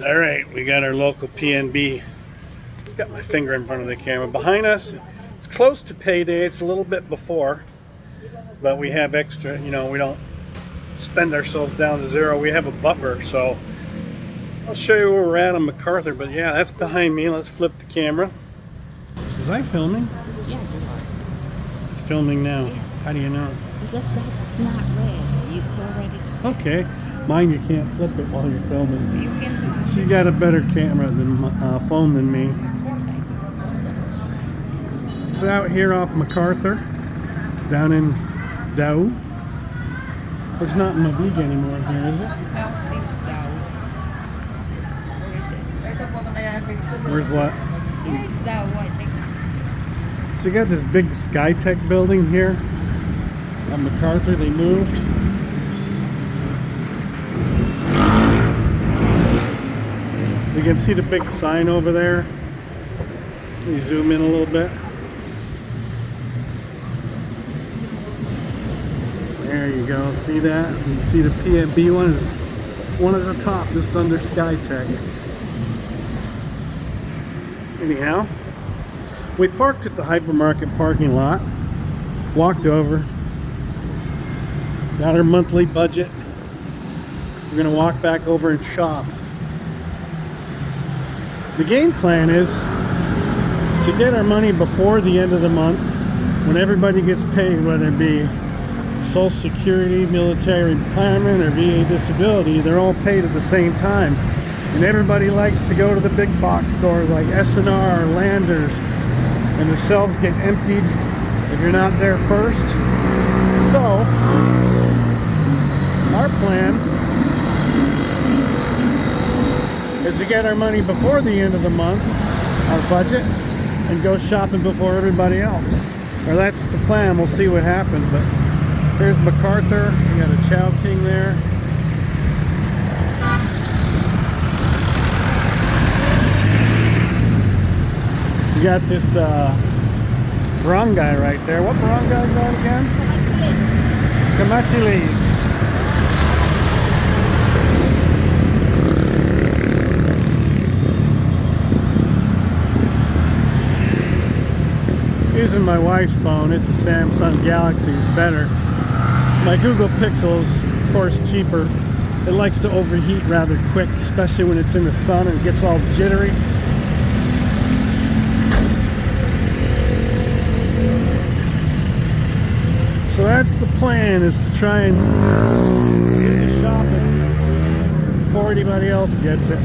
All right, we got our local PNB. Got my finger in front of the camera. Behind us, it's close to payday. It's a little bit before, but we have extra. You know, we don't spend ourselves down to zero. We have a buffer, so I'll show you where we're at on MacArthur. But yeah, that's behind me. Let's flip the camera. Was I filming? Yeah, you are. It's filming now. Yes. How do you know? Because that's not red. It's already. Okay. Mine, you can't flip it while you're filming. You can do it. She's got a better camera than phone than me. Of course I do. So out here off MacArthur, down in Dow. It's not in Mabiga anymore here, is it? No, this is Dow. Where is it? Where's what? Yeah, it's Dow. What? So you got this big SkyTech building here on MacArthur. They moved. You can see the big sign over there. Let me zoom in a little bit. There you go. See that? You can see the PNB one is one at the top, just under SkyTech. Anyhow, we parked at the hypermarket parking lot, walked over, got our monthly budget. We're gonna walk back over and shop. The game plan is to get our money before the end of the month, when everybody gets paid, whether it be Social Security, military retirement, or VA disability. They're all paid at the same time. And everybody likes to go to the big box stores like S&R, Landers, and the shelves get emptied if you're not there first. So, our plan is to get our money before the end of the month, our budget, and go shopping before everybody else. Or that's the plan. We'll see what happens. But here's MacArthur. We got a Chow King there. You got this barangay right there. What barangay is that again? Camachi Leaves. Using my wife's phone. It's a Samsung Galaxy. It's better. My Google Pixel is, of course, cheaper. It likes to overheat rather quick, especially when it's in the sun and it gets all jittery. So that's the plan, is to try and get the shopping before anybody else gets it.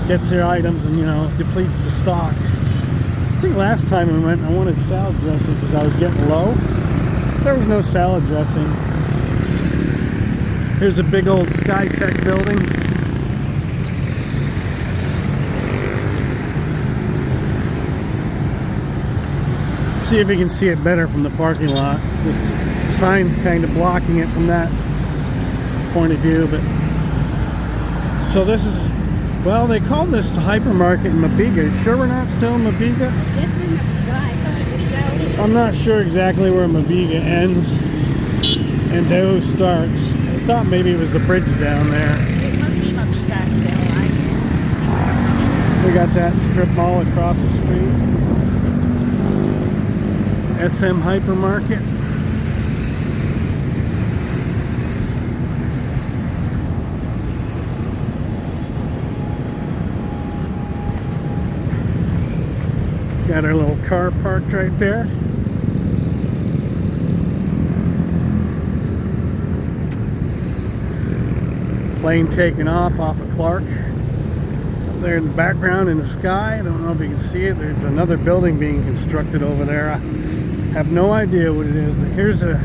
Gets their items and, you know, depletes the stock. I think last time we went, I wanted salad dressing because I was getting low. There was no salad dressing. Here's a big old SkyTech building. See if you can see it better from the parking lot. This sign's kind of blocking it from that point of view, but so this is, well, they called this the hypermarket in Mabiga. Sure we're not still in Mabiga? I'm not sure exactly where Mabiga ends and Dow starts. I thought maybe it was the bridge down there. It must be Mabiga still, right? We got that strip mall across the street. SM Hypermarket. Got our little car parked right there. Plane taking off of Clark. Up there in the background in the sky. I don't know if you can see it. There's another building being constructed over there. I have no idea what it is, but here's a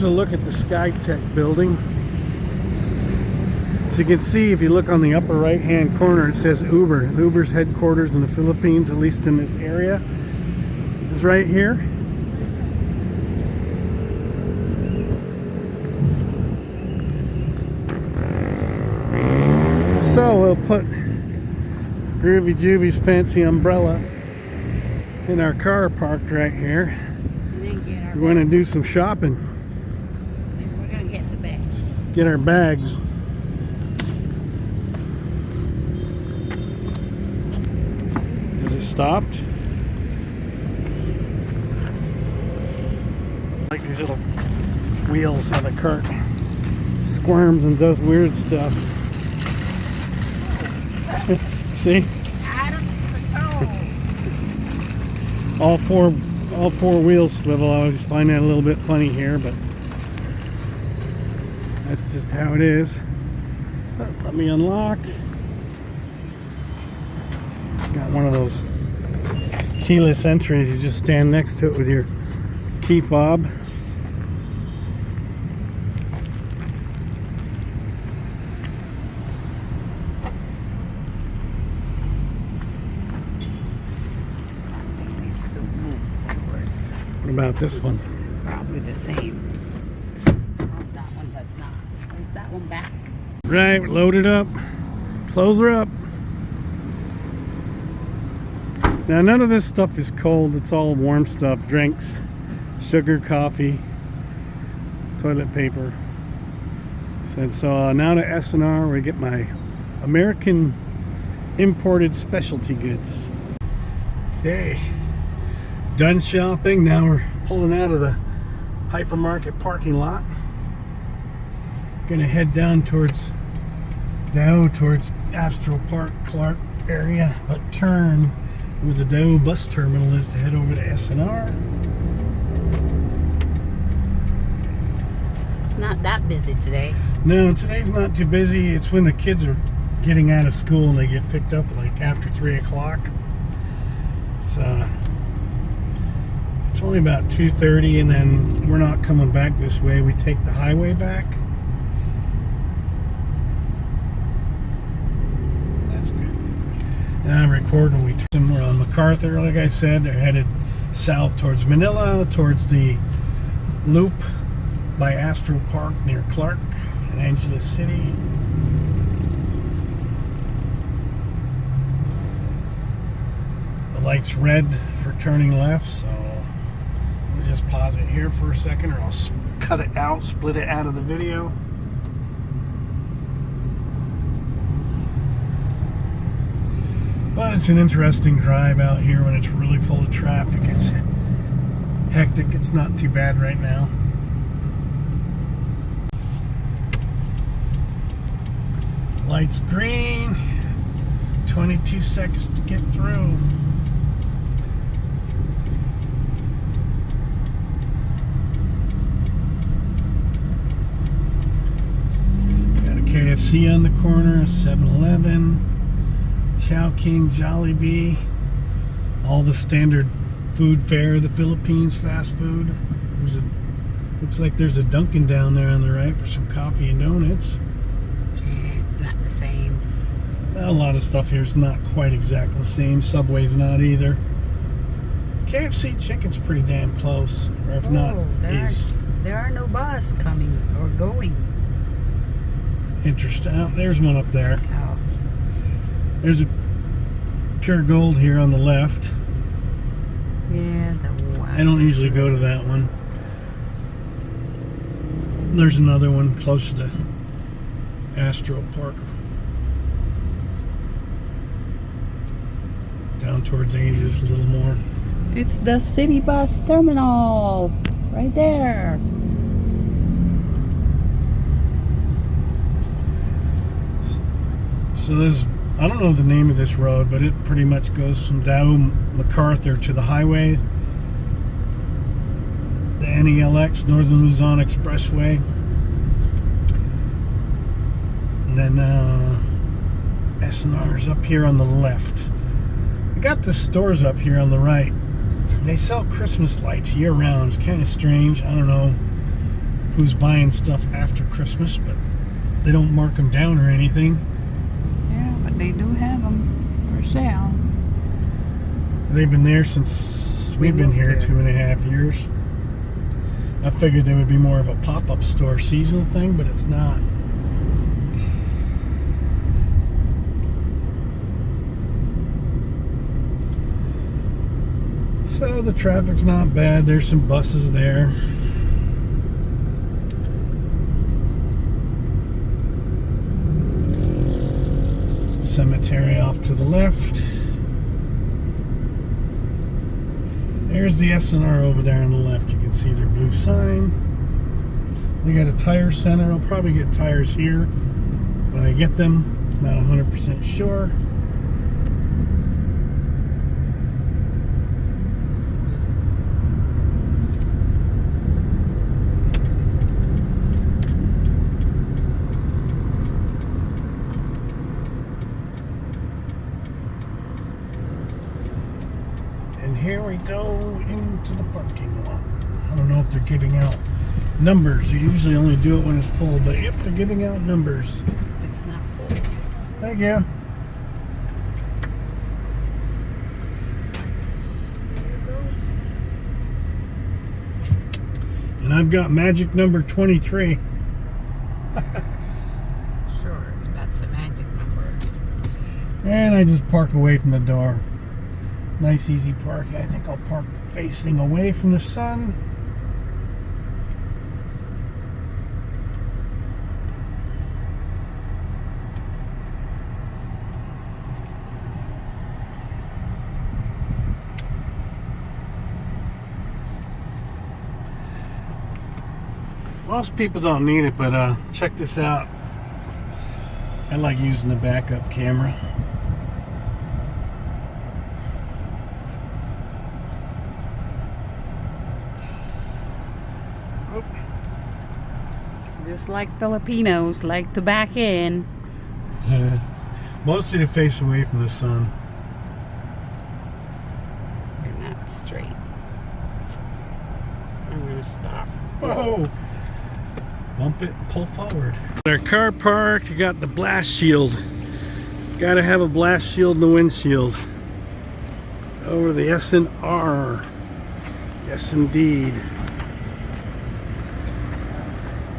look at the SkyTech building. So you can see, if you look on the upper right hand corner, it says Uber. Uber's headquarters in the Philippines, at least in this area, is right here. So we'll put Groovy Juvie's fancy umbrella in our car parked right here. We're going to do some shopping. And we're going to get the bags. Get our bags. stopped. Like these little wheels on the cart. Squirms and does weird stuff. See? All four wheels swivel. I always find that a little bit funny here, but that's just how it is. Let me unlock. Got one of those keyless entries. You just stand next to it with your key fob. Needs to move forward. What about this one? Probably the same. Oh, that one does not. Where's that one back? Right, load it up. Close her up. Now none of this stuff is cold. It's all warm stuff. Drinks, sugar, coffee, toilet paper. So now to S&R where I get my American imported specialty goods. Okay, done shopping. Now we're pulling out of the hypermarket parking lot. Gonna head down towards Astro Park, Clark area, but turn where the Dow bus terminal is to head over to S&R. It's not that busy today. No, today's not too busy. It's when the kids are getting out of school and they get picked up like after 3 o'clock. It's only about 2:30, and then we're not coming back this way. We take the highway back. That's good. Now I'm recording. We're on MacArthur, like I said. They're headed south towards Manila, towards the loop by Astro Park near Clark and Angeles City. The light's red for turning left, so we'll just pause it here for a second, or I'll cut it out, split it out of the video. But it's an interesting drive out here when it's really full of traffic. It's hectic. It's not too bad right now. Light's green. 22 seconds to get through. Got a KFC on the corner, 7-Eleven. Chow King, Jollibee, all the standard food fare of the Philippines, fast food. Looks like there's a Dunkin' down there on the right for some coffee and donuts. Yeah, it's not the same. A lot of stuff here is not quite exactly the same. Subway's not either. KFC chicken's pretty damn close, or if not, there are no bus coming or going. Interesting. Oh, there's one up there. Oh. There's a Pure Gold here on the left. Yeah, I don't usually go to that one. There's another one close to Astro Park. Down towards Angeles a little more. It's the city bus terminal right there. So there's, I don't know the name of this road, but it pretty much goes from Dow MacArthur to the highway, the NELX, Northern Luzon Expressway, and then S&R's up here on the left. We got the stores up here on the right. They sell Christmas lights year round. It's kind of strange. I don't know who's buying stuff after Christmas, but they don't mark them down or anything. But they do have them for sale. They've been there since we've been here 2.5 years. I figured they would be more of a pop-up store seasonal thing, but it's not. So the traffic's not bad. There's some buses there. Cemetery off to the left. There's the S&R over there on the left. You can see their blue sign. They got a tire center. I'll probably get tires here when I get them. Not 100% sure. And here we go into the parking lot. I don't know if they're giving out numbers. You usually only do it when it's full, but yep, they're giving out numbers. It's not full. Thank you. And I've got magic number 23. Sure, that's a magic number. And I just park away from the door. Nice easy park. I think I'll park facing away from the sun. Most people don't need it, but check this out. I like using the backup camera. Just like Filipinos like to back in. Mostly to face away from the sun. You're not straight. I'm gonna stop. Whoa! Bump it and pull forward. Their car parked. You got the blast shield. Gotta have a blast shield in the windshield. Over the S&R. Yes, indeed.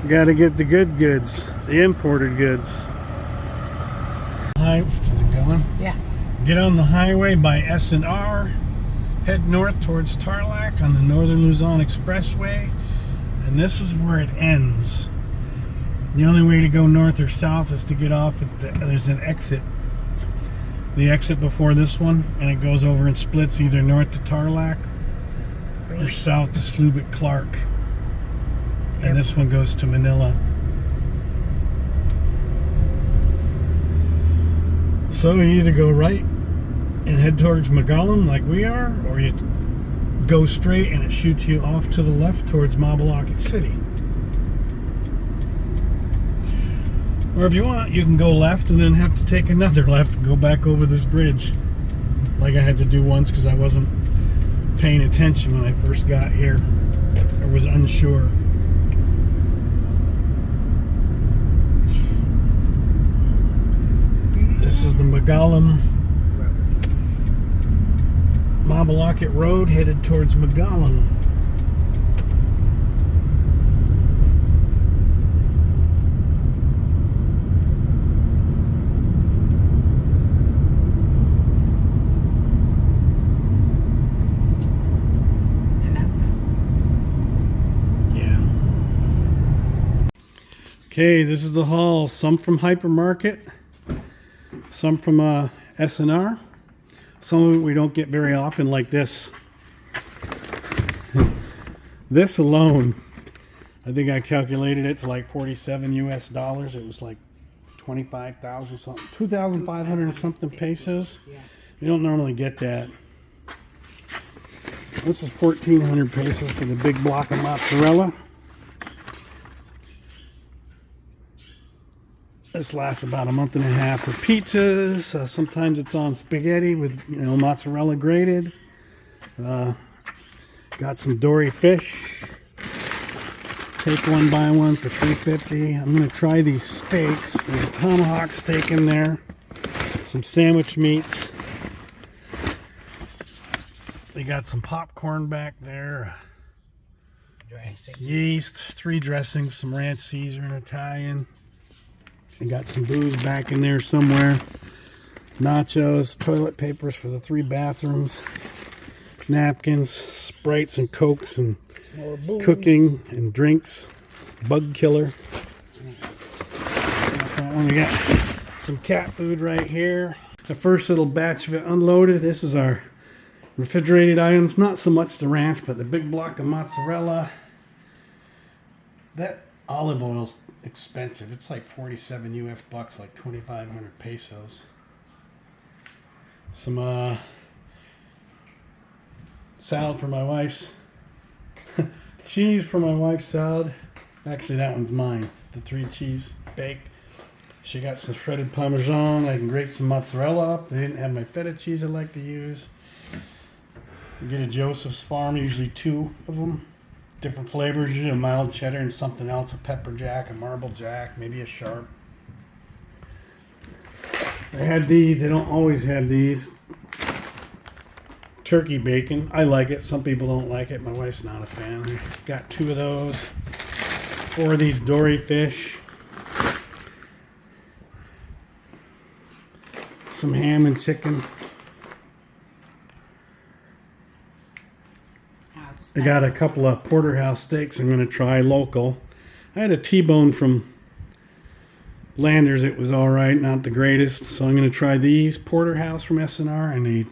Gotta get the good goods, the imported goods. Hi, is it going? Yeah. Get on the highway by S&R. Head north towards Tarlac on the Northern Luzon Expressway. And this is where it ends. The only way to go north or south is to get off at there's an exit. The exit before this one, and it goes over and splits either north to Tarlac or south to Slubit Clark. And this one goes to Manila. So you either go right and head towards Magalang like we are, or you go straight and it shoots you off to the left towards Mabalacat City. Or if you want, you can go left and then have to take another left and go back over this bridge. Like I had to do once because I wasn't paying attention when I first got here. I was unsure. This is the Magalang Mabalacat Road headed towards Magalang. Yeah. Okay, this is the haul. Some from Hypermarket. Some from S&R. Some of it we don't get very often, like this. This alone, I think I calculated it to like 47 US dollars. It was like 25,000 something, 2,500 something pesos. You don't normally get that. This is 1,400 pesos for the big block of mozzarella. This lasts about a month and a half for pizzas. Sometimes it's on spaghetti with, mozzarella grated. Got some dory fish. Take one, buy one for $3.50. I'm going to try these steaks. There's a tomahawk steak in there. Some sandwich meats. They got some popcorn back there. Yeast, 3 dressings, some ranch Caesar and Italian. They got some booze back in there somewhere. Nachos, toilet papers for the 3 bathrooms, napkins, Sprites and Cokes, and cooking and drinks, bug killer. That one. We got some cat food right here. The first little batch of it unloaded. This is our Refrigerated items, not so much the ranch, but the big block of mozzarella. That olive oil's expensive. It's like 47 US bucks, like 2,500 pesos. Some salad for my wife's. Cheese for my wife's salad. Actually, that one's mine. The 3 cheese bake. She got some shredded Parmesan. I can grate some mozzarella up. They didn't have my feta cheese I like to use. You get a Joseph's Farm, usually 2 of them. Different flavors, usually a mild cheddar and something else, a pepper jack, a marble jack, maybe a sharp. They had these, they don't always have these. Turkey bacon, I like it, some people don't like it, my wife's not a fan. Got 2 of those. 4 of these dory fish. Some ham and chicken. I got a couple of porterhouse steaks I'm going to try local. I had a T-bone from Landers. It was all right, not the greatest. So I'm going to try these porterhouse from S&R and a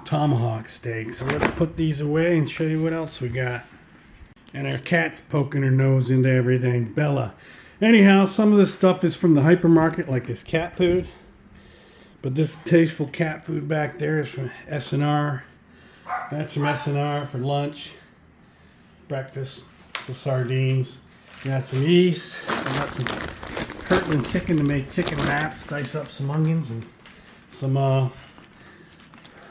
tomahawk steak. So let's put these away and show you what else we got. And our cat's poking her nose into everything. Bella. Anyhow, some of this stuff is from the hypermarket, like this cat food. But this tasteful cat food back there is from S&R. That's from S&R for lunch. Breakfast, the sardines. Got some yeast. I got some Kirtland chicken to make chicken wraps. Dice up some onions and some.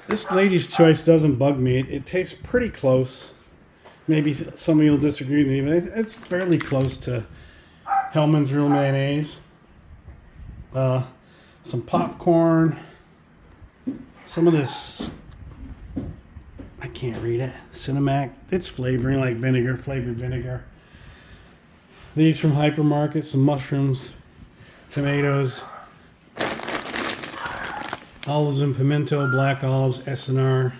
This Lady's Choice doesn't bug me. It tastes pretty close. Maybe some of you will disagree with me, but it's fairly close to Hellman's Real Mayonnaise. Some popcorn. Some of this. I can't read it. Cinemac. It's flavoring like vinegar, flavored vinegar. These from Hypermarket, some mushrooms, tomatoes, olives and pimento, black olives, S&R,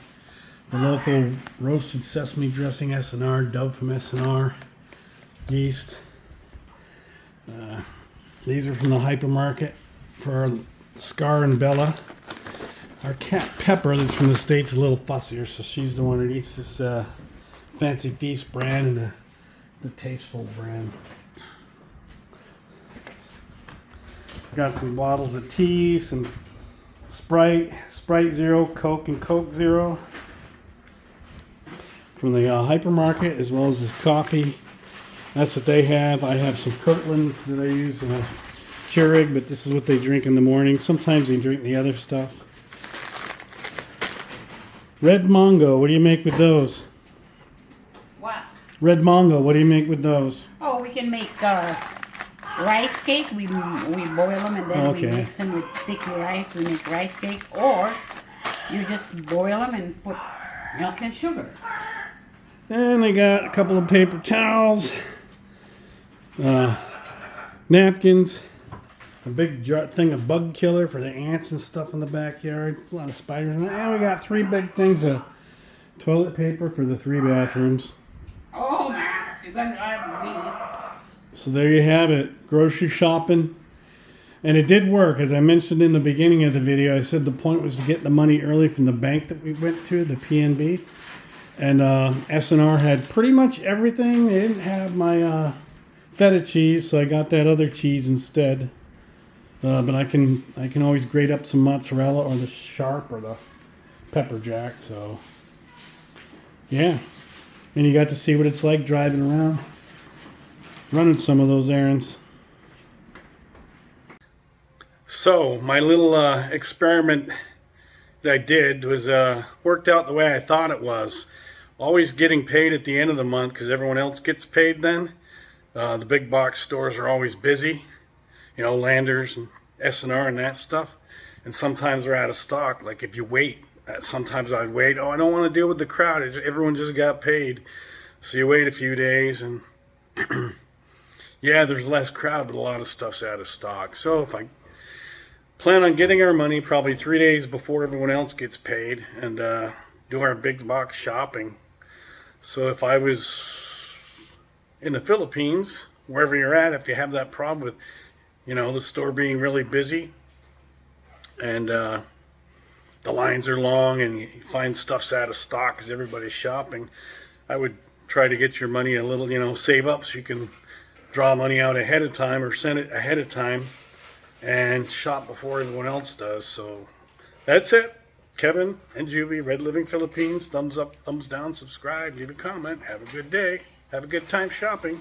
the local roasted sesame dressing, S&R, Dove from S&R, yeast. These are from the Hypermarket for our Scar and Bella. Our cat Pepper, that's from the States, is a little fussier, so she's the one that eats this Fancy Feast brand and the Tasteful brand. Got some bottles of tea, some Sprite Zero, Coke, and Coke Zero from the Hypermarket, as well as this coffee. That's what they have. I have some Kirtland that I use in a Keurig, but this is what they drink in the morning. Sometimes they drink the other stuff. Red Mongo, what do you make with those? What? Red Mongo, what do you make with those? Oh, we can make rice cake. We boil them and then we mix them with sticky rice. We make rice cake. Or you just boil them and put milk and sugar. And I got a couple of paper towels, napkins, a big jar thing of bug killer for the ants and stuff in the backyard. It's a lot of spiders. And we got 3 big things of toilet paper for the 3 bathrooms. Oh, man, you're going to have me. So there you have it. Grocery shopping. And it did work. As I mentioned in the beginning of the video, I said the point was to get the money early from the bank that we went to, the PNB. And S&R had pretty much everything. They didn't have my feta cheese, so I got that other cheese instead. But I can always grate up some mozzarella or the sharp or the pepper jack. So yeah, and you got to see what it's like driving around, running some of those errands. So my little experiment that I did was worked out the way I thought it was. Always getting paid at the end of the month because everyone else gets paid then. The big box stores are always busy. You know, Landers and S&R and that stuff. And sometimes they're out of stock. Like if you wait, sometimes I wait. Oh, I don't want to deal with the crowd. Everyone just got paid. So you wait a few days and yeah, there's less crowd, but a lot of stuff's out of stock. So if I plan on getting our money probably 3 days before everyone else gets paid and do our big box shopping. So if I was in the Philippines, wherever you're at, if you have that problem with, you know, the store being really busy and the lines are long and you find stuff's out of stock because everybody's shopping. I would try to get your money a little, save up so you can draw money out ahead of time or send it ahead of time and shop before everyone else does. So that's it. Kevin and Juvie, Red Living Philippines. Thumbs up, thumbs down, subscribe, leave a comment. Have a good day. Have a good time shopping.